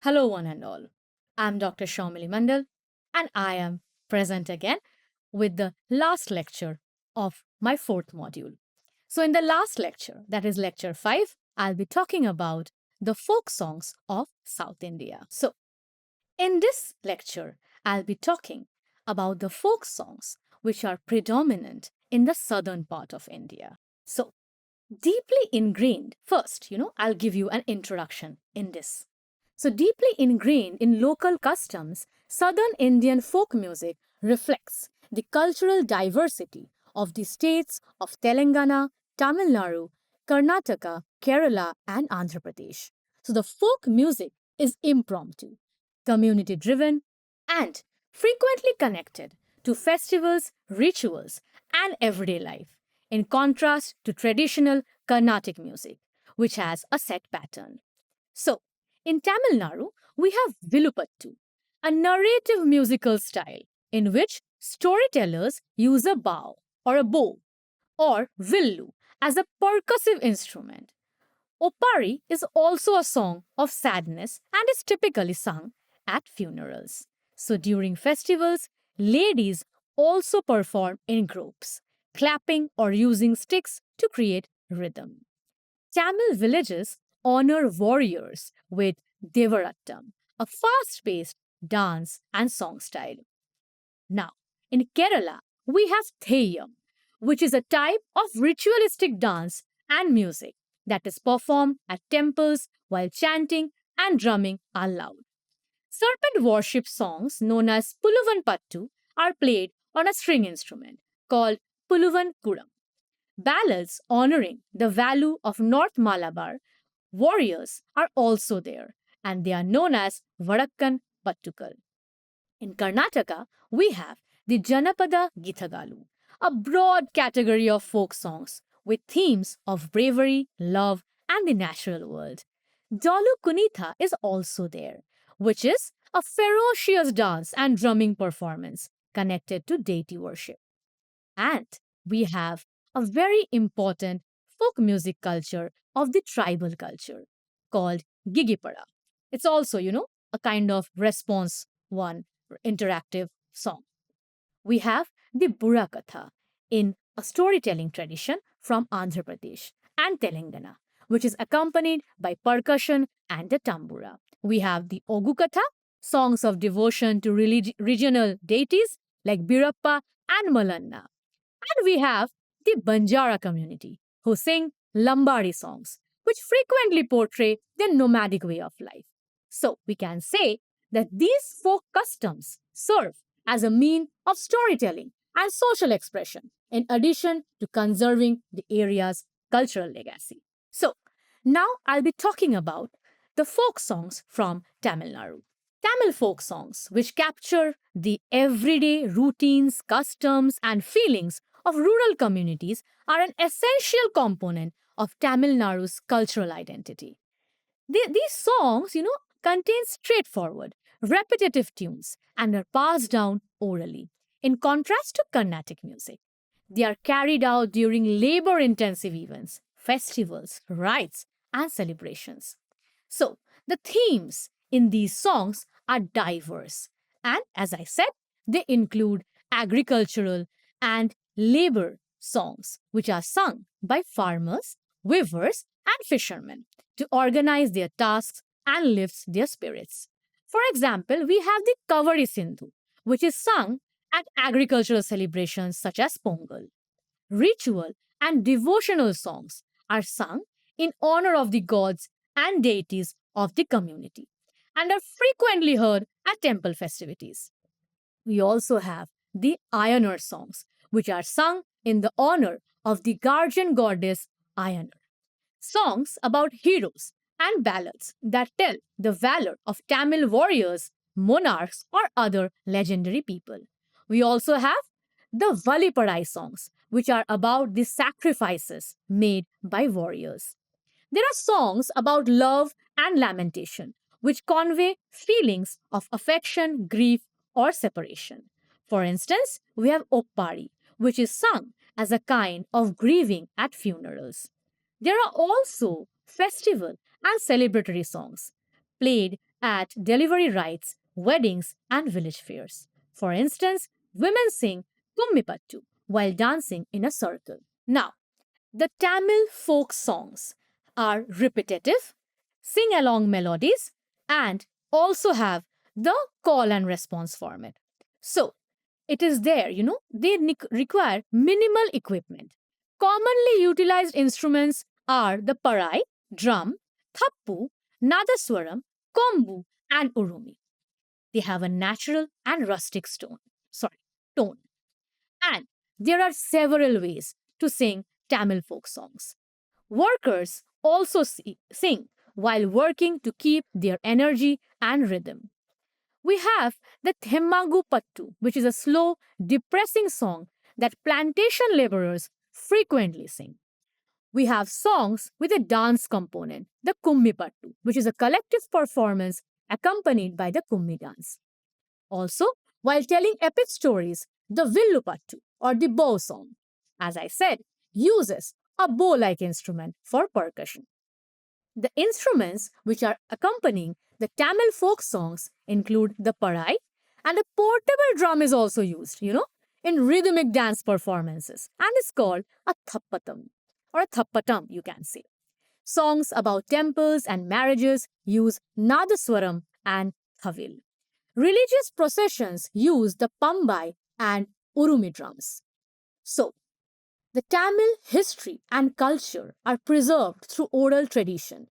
Hello, one and all. I'm Dr. Shaumili Mandal, and I am present again with the last lecture of my fourth module. So, in the last lecture, that is lecture 5, I'll be talking about the folk songs of South India. So, in this lecture, I'll be talking about the folk songs which are predominant in the southern part of India. So, deeply ingrained, first, I'll give you an introduction in this. So, deeply ingrained in local customs, southern Indian folk music reflects the cultural diversity of the states of Telangana, Tamil Nadu, Karnataka, Kerala, and Andhra Pradesh. So, the folk music is impromptu, community driven, and frequently connected to festivals, rituals, and everyday life, in contrast to traditional Carnatic music, which has a set pattern. So, in Tamil Nadu, we have Vilupattu, a narrative musical style in which storytellers use a bow or a bow or villu as a percussive instrument. Opari is also a song of sadness and is typically sung at funerals. So during festivals, ladies also perform in groups, clapping or using sticks to create rhythm. Tamil villages honor warriors with Devarattam, a fast paced dance and song style. Now, in Kerala, we have Theyyam, which is a type of ritualistic dance and music that is performed at temples while chanting and drumming are loud. Serpent worship songs known as Puluvan Pattu are played on a string instrument called Puluvan Kudam. Ballads honoring the value of North Malabar warriors are also there, and they are known as Vadakkan Pattukal. In Karnataka, we have the Janapada Githagalu, a broad category of folk songs with themes of bravery, love, and the natural world. Dolu Kunitha is also there, which is a ferocious dance and drumming performance connected to deity worship. And we have a very important folk music culture of the tribal culture called Gigipada. It's also, a kind of response one interactive song. We have the Burakatha in a storytelling tradition from Andhra Pradesh and Telangana, which is accompanied by percussion and the tambura. We have the Ogukatha, songs of devotion to regional deities like Birappa and Malanna. And we have the Banjara community who sing Lambari songs, which frequently portray their nomadic way of life. So we can say that these folk customs serve as a mean of storytelling and social expression, in addition to conserving the area's cultural legacy. So now I'll be talking about the folk songs from Tamil Nadu. Tamil folk songs, which capture the everyday routines, customs, and feelings of rural communities, are an essential component of Tamil Nadu's cultural identity. These songs, contain straightforward, repetitive tunes and are passed down orally. In contrast to Carnatic music, they are carried out during labor intensive events, festivals, rites, and celebrations. So, the themes in these songs are diverse, and as I said, they include agricultural and labor songs, which are sung by farmers, weavers, and fishermen to organize their tasks and lift their spirits. For example, we have the Kavari Sindhu, which is sung at agricultural celebrations such as Pongal. Ritual and devotional songs are sung in honor of the gods and deities of the community and are frequently heard at temple festivities. We also have the Ayanar songs, which are sung in the honor of the guardian goddess Ayanar. Songs about heroes and ballads that tell the valor of Tamil warriors, monarchs, or other legendary people. We also have the Valipadai songs, which are about the sacrifices made by warriors. There are songs about love and lamentation, which convey feelings of affection, grief, or separation. For instance, we have Oppari, which is sung as a kind of grieving at funerals. There are also festival and celebratory songs played at delivery rites, weddings, and village fairs. For instance, women sing Kummipattu while dancing in a circle. Now, the Tamil folk songs are repetitive, sing along melodies, and also have the call and response format. So, it is there, they require minimal equipment. Commonly utilized instruments are the parai, drum, thappu, nadaswaram, kombu, and urumi. They have a natural and rustic tone. And there are several ways to sing Tamil folk songs. Workers also sing while working to keep their energy and rhythm. We have the Themmagu Pattu, which is a slow, depressing song that plantation laborers frequently sing. We have songs with a dance component, the Kummi Pattu, which is a collective performance accompanied by the Kummi dance. Also, while telling epic stories, the Villupattu or the bow song, as I said, uses a bow like instrument for percussion. The instruments which are accompanying the Tamil folk songs include the parai, and a portable drum is also used, in rhythmic dance performances, and is called a thappatam or a thappatam, you can say. Songs about temples and marriages use nadaswaram and khavil. Religious processions use the pambai and urumi drums. So, the Tamil history and culture are preserved through oral tradition.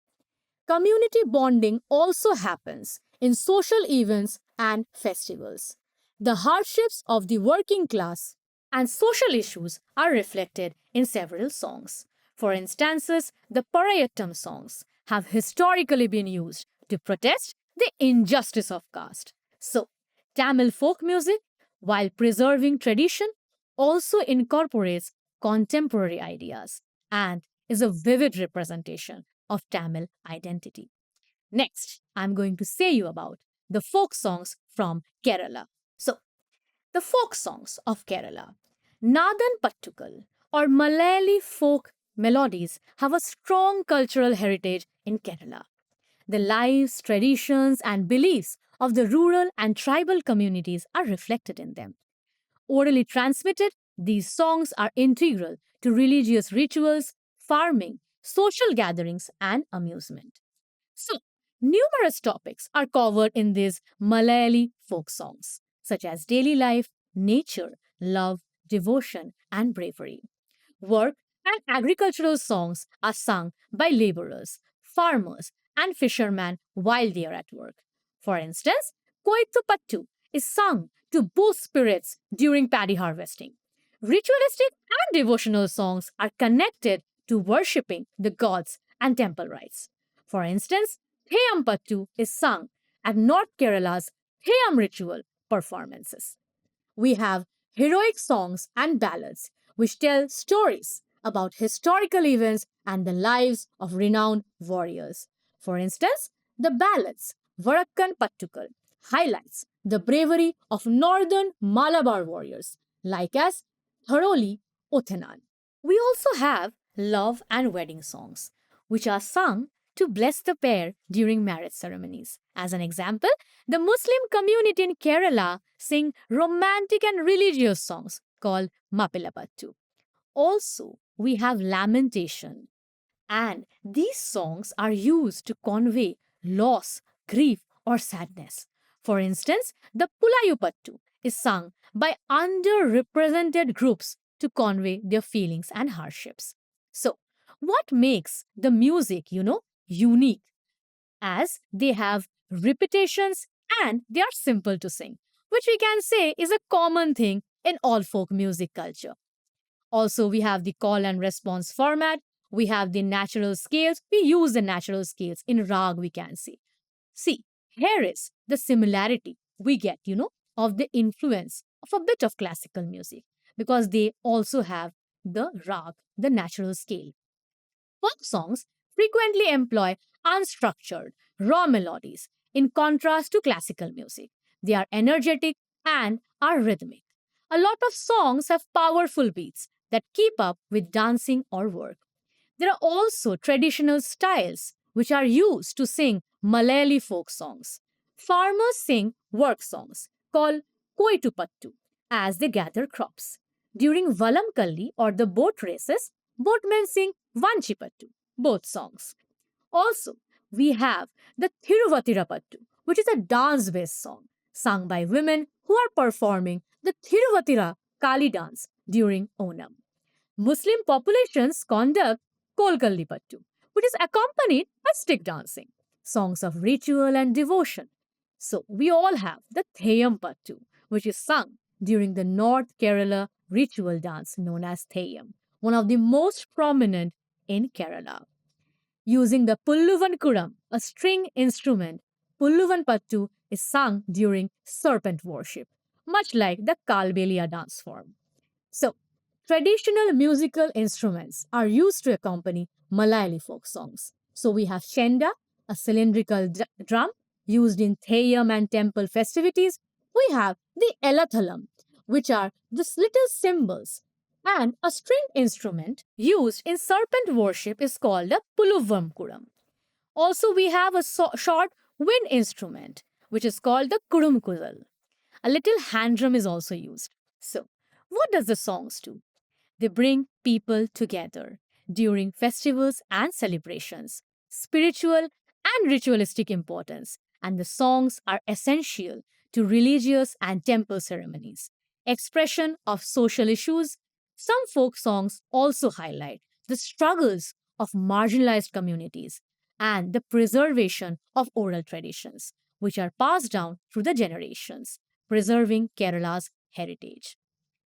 Community bonding also happens in social events and festivals. The hardships of the working class and social issues are reflected in several songs. For instances, the Parayattam songs have historically been used to protest the injustice of caste. So, Tamil folk music, while preserving tradition, also incorporates contemporary ideas and is a vivid representation of Tamil identity. Next, I'm going to say you about the folk songs from Kerala. So, the folk songs of Kerala, Nadan Pattukal or Malayali folk melodies have a strong cultural heritage in Kerala. The lives, traditions, and beliefs of the rural and tribal communities are reflected in them. Orally transmitted, these songs are integral to religious rituals, farming, social gatherings, and amusement. So, numerous topics are covered in these Malayali folk songs, such as daily life, nature, love, devotion, and bravery. Work and agricultural songs are sung by laborers, farmers, and fishermen while they are at work. For instance, Koitupattu is sung to boost spirits during paddy harvesting. Ritualistic and devotional songs are connected to worshipping the gods and temple rites. For instance, Theyampattu is sung at North Kerala's Theyam ritual performances. We have heroic songs and ballads which tell stories about historical events and the lives of renowned warriors. For instance, the ballads Varakkan Pattukal highlights the bravery of northern Malabar warriors like as Tharoli Othenan. We also have love and wedding songs, which are sung to bless the pair during marriage ceremonies. As an example, the Muslim community in Kerala sing romantic and religious songs called Mapilapattu. Also, we have lamentation, and these songs are used to convey loss, grief, or sadness. For instance, the Pulayupattu is sung by underrepresented groups to convey their feelings and hardships. So, what makes the music, unique? As they have repetitions and they are simple to sing, which we can say is a common thing in all folk music culture. Also, we have the call and response format. We have the natural scales. We use the natural scales in rag, we can see. See, here is the similarity we get, of the influence of a bit of classical music because they also have the rag, the natural scale. Folk songs frequently employ unstructured, raw melodies in contrast to classical music. They are energetic and are rhythmic. A lot of songs have powerful beats that keep up with dancing or work. There are also traditional styles which are used to sing Malayali folk songs. Farmers sing work songs called Koitupattu as they gather crops. During Valamkalli or the boat races, boatmen sing Vanchipattu, both songs. Also, we have the Thiruvatirapattu, which is a dance based song sung by women who are performing the Thiruvatira Kali dance during Onam. Muslim populations conduct Kolkallipattu, which is accompanied by stick dancing, songs of ritual and devotion. So we all have the Theyam Pattu, which is sung during the North Kerala ritual dance known as Theyam, one of the most prominent in Kerala. Using the Pulluvan Kuram, a string instrument, Pulluvan Pattu is sung during serpent worship, much like the Kalbelia dance form. So, traditional musical instruments are used to accompany Malayali folk songs. So, we have Shenda, a cylindrical drum used in Theyam and temple festivities. We have the Elathalam, which are these little cymbals. And a string instrument used in serpent worship is called a Puluvam Kuram. Also, we have a short wind instrument, which is called the Kurumkuzal. A little hand drum is also used. So, what does the songs do? They bring people together during festivals and celebrations, spiritual and ritualistic importance, and the songs are essential to religious and temple ceremonies. Expression of social issues. Some folk songs also highlight the struggles of marginalized communities and the preservation of oral traditions, which are passed down through the generations, preserving Kerala's heritage.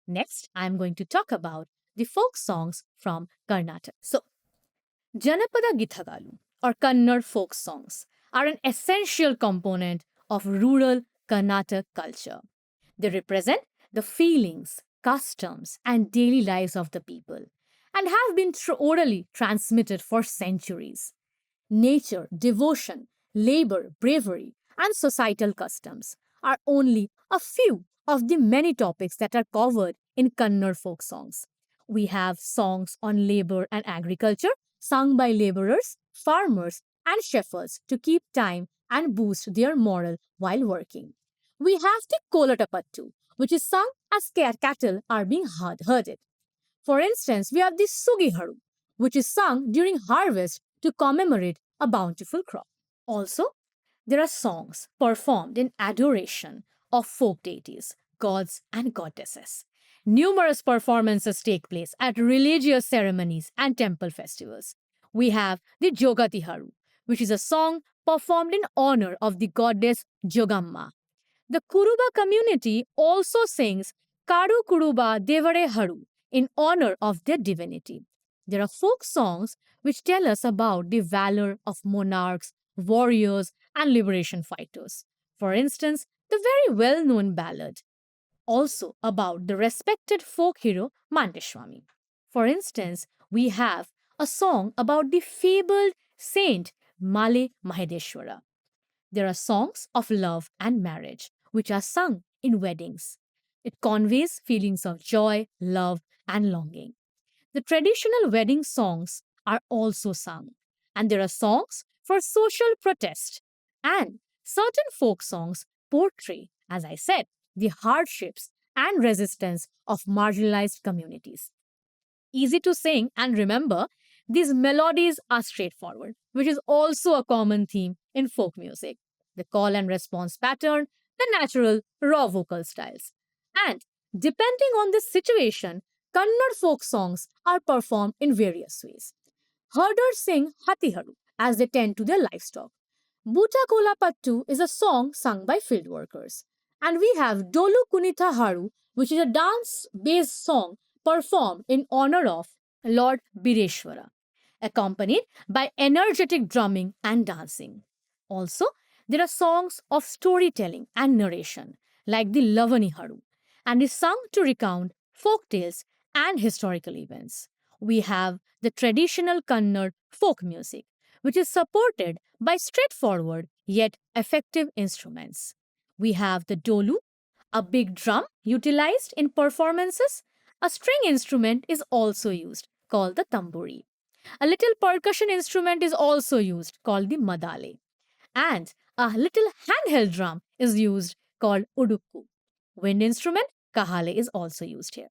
Next, I am going to talk about the folk songs from Karnataka. So, Janapada Githagalu or Kannada folk songs are an essential component of rural Karnataka culture. They represent the feelings, customs, and daily lives of the people and have been orally transmitted for centuries. Nature, devotion, labor, bravery, and societal customs are only a few of the many topics that are covered in Kannada folk songs. We have songs on labor and agriculture sung by laborers, farmers, and shepherds to keep time and boost their morale while working. We have the Kolatapattu, which is sung as cattle are being herded. For instance, we have the Sugiharu, which is sung during harvest to commemorate a bountiful crop. Also, there are songs performed in adoration of folk deities, gods, and goddesses. Numerous performances take place at religious ceremonies and temple festivals. We have the Jogatiharu, which is a song performed in honor of the goddess Jogamma. The Kuruba community also sings Karu Kuruba Devare Haru in honor of their divinity. There are folk songs which tell us about the valor of monarchs, warriors, and liberation fighters. For instance, the very well known ballad also about the respected folk hero Manteshwami. For instance, we have a song about the fabled saint Male Mahadeshwara. There are songs of love and marriage, which are sung in weddings. It conveys feelings of joy, love, and longing. The traditional wedding songs are also sung, and there are songs for social protest. And certain folk songs portray, as I said, the hardships and resistance of marginalized communities. Easy to sing and remember, these melodies are straightforward, which is also a common theme in folk music. The call and response pattern, the natural raw vocal styles. And depending on the situation, Kannada folk songs are performed in various ways. Herders sing Hatiharu as they tend to their livestock. Buta Kola Pattu is a song sung by field workers. And we have Dolu Kunitha Haru, which is a dance based song performed in honor of Lord Bireshwara, accompanied by energetic drumming and dancing. Also, there are songs of storytelling and narration, like the Lavani Haru, and is sung to recount folk tales and historical events. We have the traditional Kannada folk music, which is supported by straightforward yet effective instruments. We have the Dolu, a big drum utilized in performances. A string instrument is also used, called the tamburi. A little percussion instrument is also used, called the madale. And a little handheld drum is used called udukku. Wind instrument, kahale, is also used here.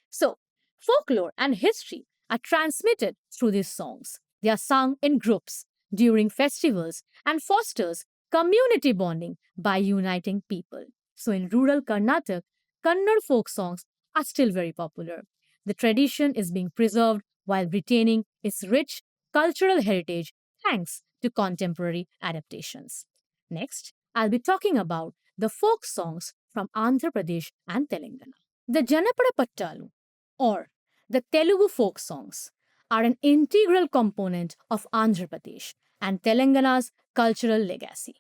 So, folklore and history are transmitted through these songs. They are sung in groups during festivals and fosters community bonding by uniting people. So, in rural Karnataka, Kannada folk songs are still very popular. The tradition is being preserved while retaining its rich cultural heritage thanks to contemporary adaptations. Next, I'll be talking about the folk songs from Andhra Pradesh and Telangana. The Janapada Pattalu, or the Telugu folk songs, are an integral component of Andhra Pradesh and Telangana's cultural legacy.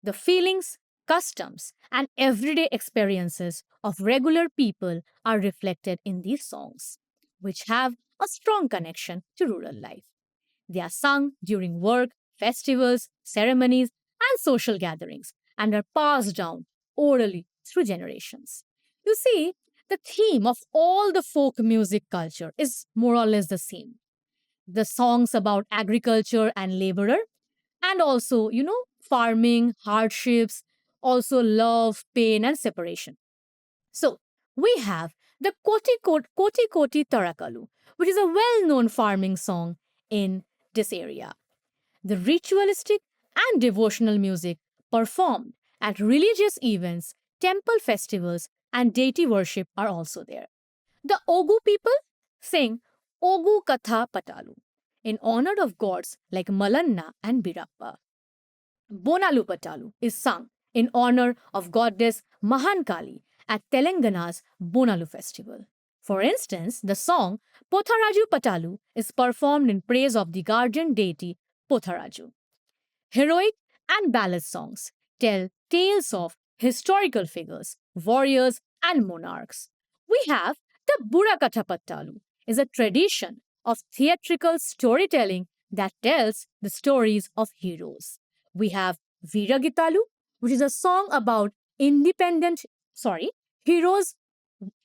The feelings, customs, and everyday experiences of regular people are reflected in these songs, which have a strong connection to rural life. They are sung during work, festivals, ceremonies, and social gatherings and are passed down orally through generations. You see, the theme of all the folk music culture is more or less the same. The songs about agriculture and laborer, and also, farming, hardships, also love, pain, and separation. So, we have the Koti Koti Tarakalu, which is a well known farming song in this area. The ritualistic and devotional music performed at religious events, temple festivals, and deity worship are also there. The Ogu people sing Ogu Katha Patalu in honor of gods like Malanna and Birappa. Bonalu Patalu is sung in honor of goddess Mahankali at Telangana's Bonalu festival. For instance, the song Potharaju Patalu is performed in praise of the guardian deity Potharaju. Heroic and ballad songs tell tales of historical figures, warriors, and monarchs. We have the Burakathapattalu, is a tradition of theatrical storytelling that tells the stories of heroes. We have Viragitalu, which is a song about independent, sorry, heroes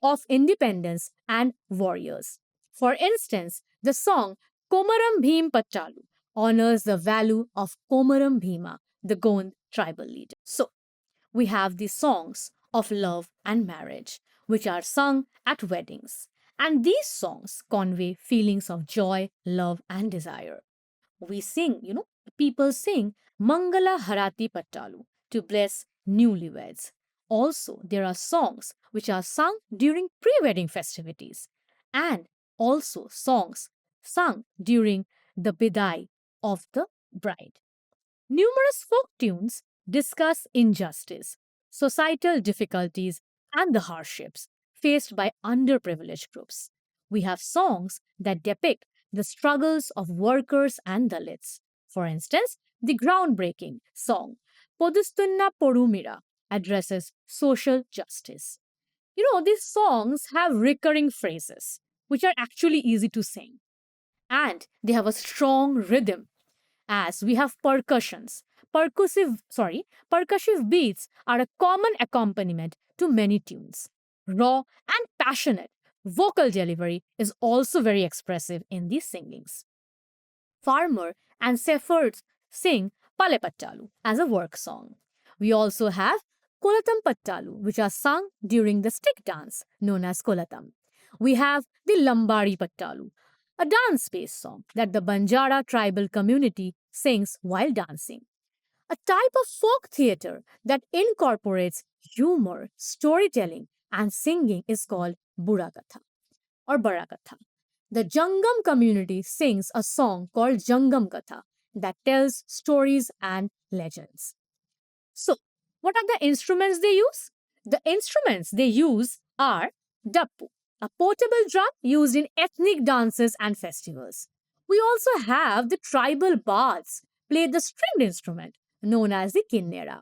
of independence and warriors. For instance, the song Komaram Bhim Pachalu honors the value of Komaram Bhima, the Gond tribal leader. So, we have the songs of love and marriage, which are sung at weddings. And these songs convey feelings of joy, love, and desire. We sing, people sing Mangala Harati Pattalu to bless newlyweds. Also, there are songs which are sung during pre wedding festivities, and also songs sung during the bidai of the bride. Numerous folk tunes discuss injustice, societal difficulties, and the hardships faced by underprivileged groups. We have songs that depict the struggles of workers and Dalits. For instance, the groundbreaking song Podustunna Porumira addresses social justice. These songs have recurring phrases, which are actually easy to sing, and they have a strong rhythm as we have percussions. Percussive beats are a common accompaniment to many tunes. Raw and passionate vocal delivery is also very expressive in these singings. Farmer and shepherds sing Palepattalu as a work song. We also have Kolatam Pattalu, which are sung during the stick dance known as Kolatam. We have the Lambari Pattalu, a dance based song that the Banjara tribal community sings while dancing. A type of folk theatre that incorporates humor, storytelling, and singing is called Burakatha or Barakatha. The Jangam community sings a song called Jangam Katha that tells stories and legends. So, what are the instruments they use? The instruments they use are Dappu, a portable drum used in ethnic dances and festivals. We also have the tribal bards play the stringed instrument known as the kinnera.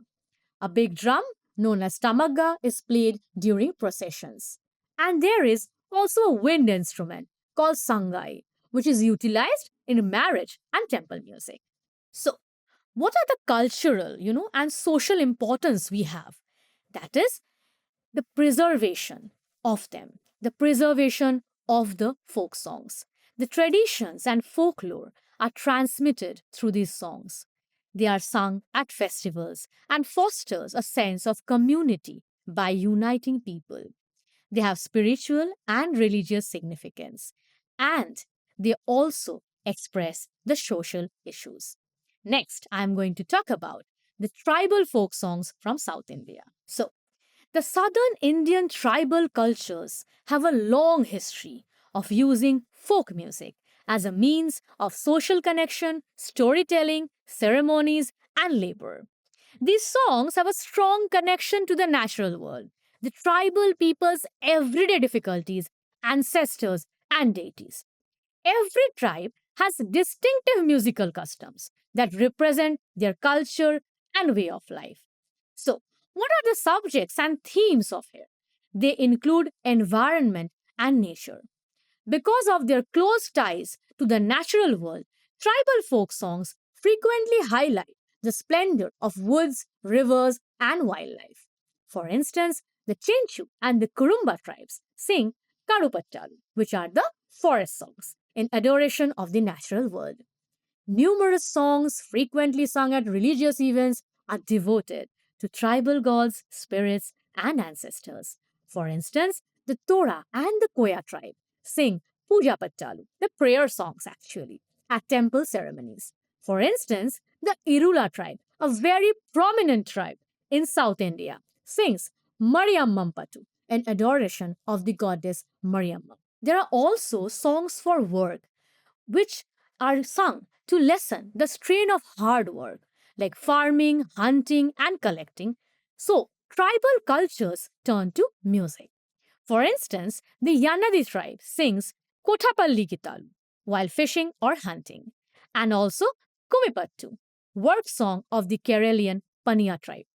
A big drum known as tamaga is played during processions. And there is also a wind instrument called sangai, which is utilized in marriage and temple music. So, what are the cultural, and social importance we have? That is the preservation of them, the preservation of the folk songs. The traditions and folklore are transmitted through these songs. They are sung at festivals and fosters a sense of community by uniting people. They have spiritual and religious significance, and they also express the social issues. Next, I'm going to talk about the tribal folk songs from South India. So, the southern Indian tribal cultures have a long history of using folk music as a means of social connection, storytelling, ceremonies, and labor. These songs have a strong connection to the natural world, the tribal people's everyday difficulties, ancestors, and deities. Every tribe has distinctive musical customs that represent their culture and way of life. So, what are the subjects and themes of here? They include environment and nature. Because of their close ties to the natural world, tribal folk songs frequently highlight the splendor of woods, rivers, and wildlife. For instance, the Chenchu and the Kurumba tribes sing Karupattalu, which are the forest songs, in adoration of the natural world. Numerous songs, frequently sung at religious events, are devoted to tribal gods, spirits, and ancestors. For instance, the Tora and the Koya tribe sing Puja Pattalu, the prayer songs actually, at temple ceremonies. For instance, the Irula tribe, a very prominent tribe in South India, sings Mariammam Pattu in adoration of the goddess Mariamma. There are also songs for work which are sung to lessen the strain of hard work like farming, hunting, and collecting. So, tribal cultures turn to music. For instance, the Yanadi tribe sings Kotapalli Gitalu while fishing or hunting, and also Kumipattu, work song of the Keralian Paniya tribe.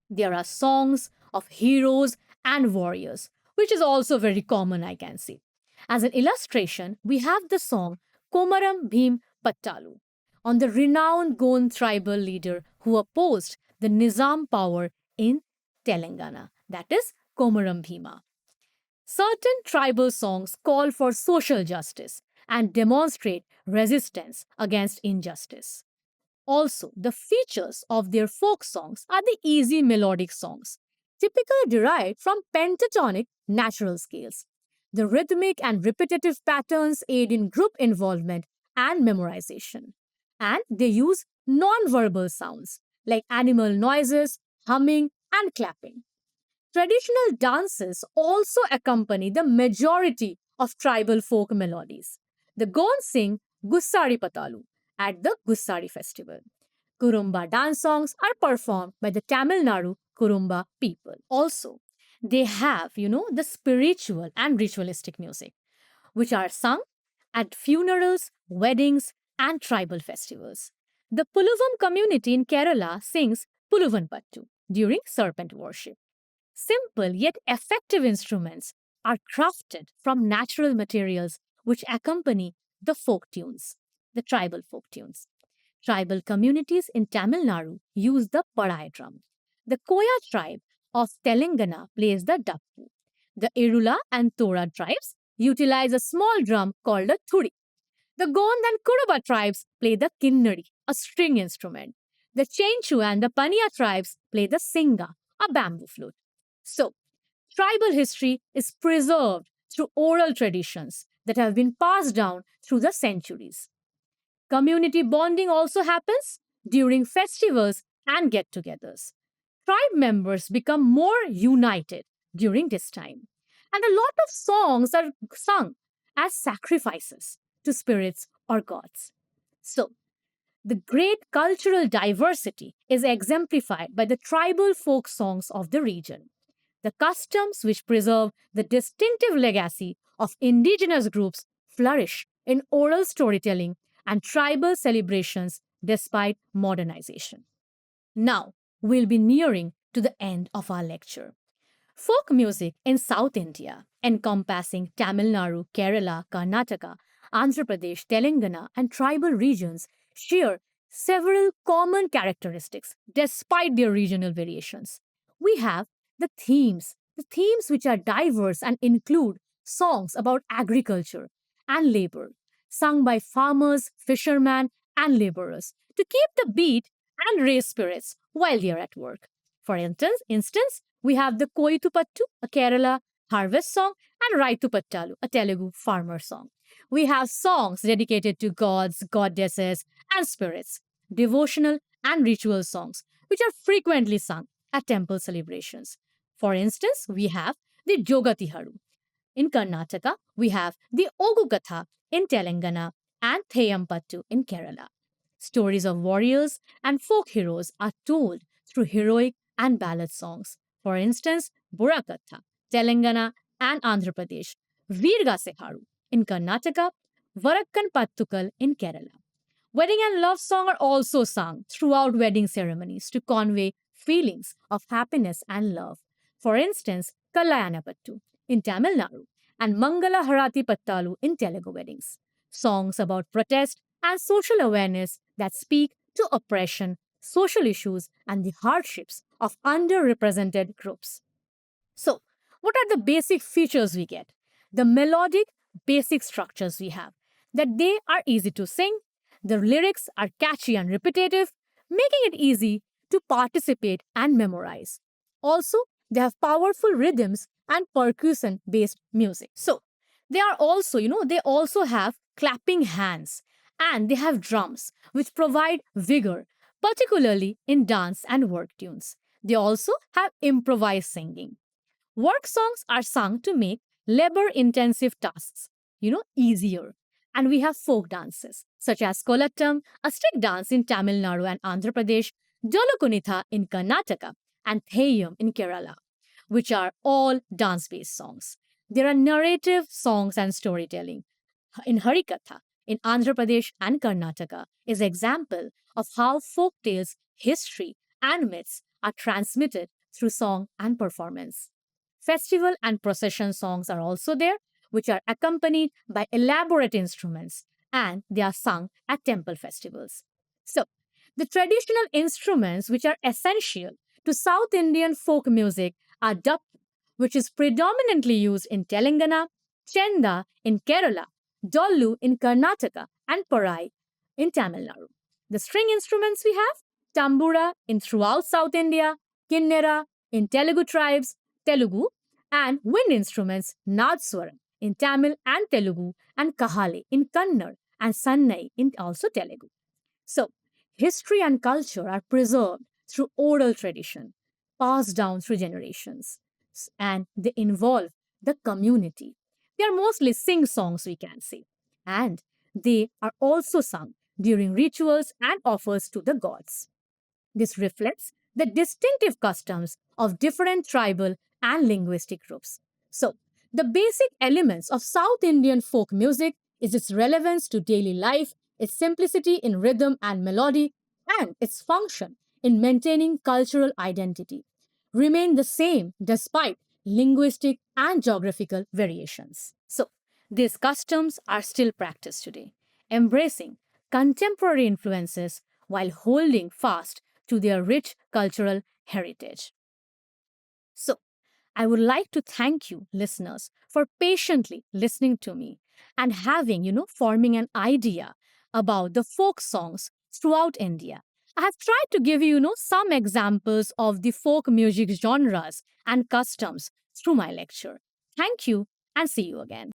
There are songs of heroes and warriors, which is also very common, I can see. As an illustration, we have the song Komaram Bhim Pattalu on the renowned Gond tribal leader who opposed the Nizam power in Telangana, that is Komaram Bhima. Certain tribal songs call for social justice and demonstrate resistance against injustice. Also, the features of their folk songs are the easy melodic songs, typically derived from pentatonic natural scales. The rhythmic and repetitive patterns aid in group involvement and memorization. And they use non-verbal sounds like animal noises, humming, and clapping. Traditional dances also accompany the majority of tribal folk melodies. The Gond sing Gussari Patalu at the Gussari festival. Kurumba dance songs are performed by the Tamil Nadu Kurumba people. Also, they have, the spiritual and ritualistic music, which are sung at funerals, weddings, and tribal festivals. The Puluvam community in Kerala sings Puluvan Pattu during serpent worship. Simple yet effective instruments are crafted from natural materials which accompany the folk tunes, the tribal folk tunes. Tribal communities in Tamil Nadu use the Padai drum. The Koya tribe of Telangana plays the Dappu. The Irula and Tora tribes utilize a small drum called a Thudi. The Gond and Kuruba tribes play the Kinnadi, a string instrument. The Chenchu and the Paniya tribes play the Singa, a bamboo flute. So, tribal history is preserved through oral traditions that have been passed down through the centuries. Community bonding also happens during festivals and get togethers. Tribe members become more united during this time. And a lot of songs are sung as sacrifices to spirits or gods. So, the great cultural diversity is exemplified by the tribal folk songs of the region. The customs which preserve the distinctive legacy of indigenous groups flourish in oral storytelling and tribal celebrations despite modernization. Now, we'll be nearing to the end of our lecture. Folk music in South India, encompassing Tamil Nadu, Kerala, Karnataka, Andhra Pradesh, Telangana, and tribal regions, share several common characteristics despite their regional variations. We have the themes which are diverse and include songs about agriculture and labor, sung by farmers, fishermen, and laborers to keep the beat and raise spirits while they are at work. For instance, we have the Koitupattu, a Kerala harvest song, and Raitupattalu, a Telugu farmer song. We have songs dedicated to gods, goddesses, and spirits, devotional and ritual songs, which are frequently sung at temple celebrations. For instance, we have the Jogatiharu. In Karnataka, we have the Ogu Katha in Telangana and Theyampattu in Kerala. Stories of warriors and folk heroes are told through heroic and ballad songs. For instance, Burakatha, Telangana and Andhra Pradesh, Virga Seharu in Karnataka, Varakkan Pattukal in Kerala. Wedding and love song are also sung throughout wedding ceremonies to convey feelings of happiness and love. For instance, Kallayanapattu in Tamil Nadu and Mangala Harati Pattalu in Telugu weddings. Songs about protest and social awareness that speak to oppression, social issues, and the hardships of underrepresented groups. So, what are the basic features we get? The melodic basic structures we have, that they are easy to sing, the lyrics are catchy and repetitive, making it easy to participate and memorize. Also, they have powerful rhythms and percussion based music. So, they are also, they also have clapping hands and they have drums which provide vigor, particularly in dance and work tunes. They also have improvised singing. Work songs are sung to make labor intensive tasks, easier. And we have folk dances such as Kolattam, a stick dance in Tamil Nadu and Andhra Pradesh, Jolokunitha in Karnataka, and Theyyam in Kerala, which are all dance based songs. There are narrative songs and storytelling. In Harikatha, in Andhra Pradesh and Karnataka, is example of how folk tales, history, and myths are transmitted through song and performance. Festival and procession songs are also there, which are accompanied by elaborate instruments and they are sung at temple festivals. So, the traditional instruments which are essential to South Indian folk music are dap, which is predominantly used in Telangana, chenda in Kerala, dollu in Karnataka, and parai in Tamil Nadu. The string instruments we have tambura in throughout South India, kinnera in Telugu tribes, Telugu, and wind instruments nadswaram in Tamil and Telugu, and kahale in Kannada, and sannai in also Telugu. So, history and culture are preserved through oral tradition, passed down through generations, and they involve the community. They are mostly sing songs, we can say, and they are also sung during rituals and offers to the gods. This reflects the distinctive customs of different tribal and linguistic groups. So, the basic elements of South Indian folk music is its relevance to daily life, its simplicity in rhythm and melody, and its function in maintaining cultural identity remain the same despite linguistic and geographical variations. So, these customs are still practiced today, embracing contemporary influences while holding fast to their rich cultural heritage. So, I would like to thank you, listeners, for patiently listening to me and having, forming an idea about the folk songs throughout India. I have tried to give you, some examples of the folk music genres and customs through my lecture. Thank you and see you again.